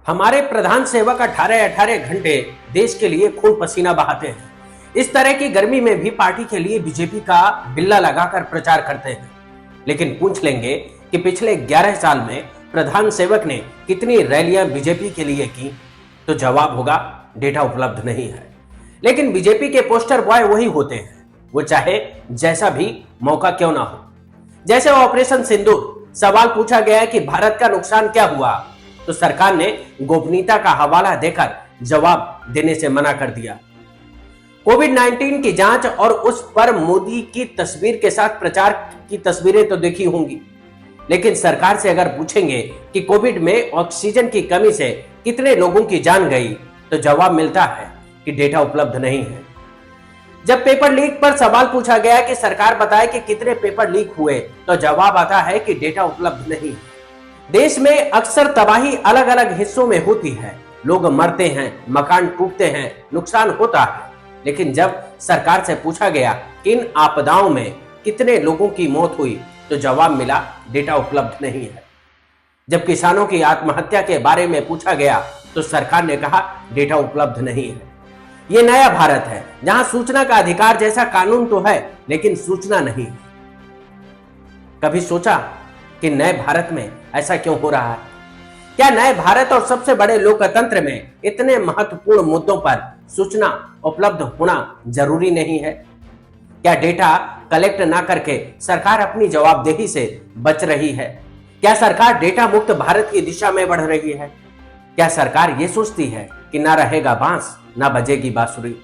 हमारे प्रधान सेवक 18-18 घंटे देश के लिए खून पसीना बहाते हैं। इस तरह की गर्मी में भी पार्टी के लिए बीजेपी का बिल्ला लगाकर प्रचार करते हैं। लेकिन पूछ लेंगे कि पिछले 11 साल में प्रधान सेवक ने कितनी रैलियां बीजेपी के लिए की, तो जवाब होगा डेटा उपलब्ध नहीं है। लेकिन बीजेपी के पोस्टर बॉय वही होते हैं, वो चाहे जैसा भी मौका क्यों ना हो। जैसे ऑपरेशन सिंदूर, सवाल पूछा गया कि भारत का नुकसान क्या हुआ, तो सरकार ने गोपनीयता का हवाला देकर जवाब देने से मना कर दिया। कोविड-19 की जांच और उस पर मोदी की तस्वीर के साथ प्रचार की तस्वीरें तो देखी होंगी, लेकिन सरकार से अगर पूछेंगे कि कोविड में ऑक्सीजन की कमी से कितने लोगों की जान गई, तो जवाब मिलता है कि डेटा उपलब्ध नहीं है। जब पेपर लीक पर सवाल पूछा गया कि सरकार बताए कि कितने पेपर लीक हुए, तो जवाब आता है कि डेटा उपलब्ध नहीं है। देश में अक्सर तबाही अलग अलग हिस्सों में होती है, लोग मरते हैं, मकान टूटते हैं, नुकसान होता है। लेकिन जब सरकार से पूछा गया कि इन आपदाओं में कितने लोगों की मौत हुई, तो जवाब मिला डेटा उपलब्ध नहीं है। जब किसानों की आत्महत्या के बारे में पूछा गया, तो सरकार ने कहा डेटा उपलब्ध नहीं है। ये नया भारत है, जहां सूचना का अधिकार जैसा कानून तो है, लेकिन सूचना नहीं है। कभी सोचा कि नए भारत में ऐसा क्यों हो रहा है? क्या नए भारत और सबसे बड़े लोकतंत्र में इतने महत्वपूर्ण मुद्दों पर सूचना उपलब्ध होना जरूरी नहीं है? क्या डेटा कलेक्ट ना करके सरकार अपनी जवाबदेही से बच रही है? क्या सरकार डेटा मुक्त भारत की दिशा में बढ़ रही है? क्या सरकार ये सोचती है कि ना रहेगा बांस, ना बजेगी बांसुरी?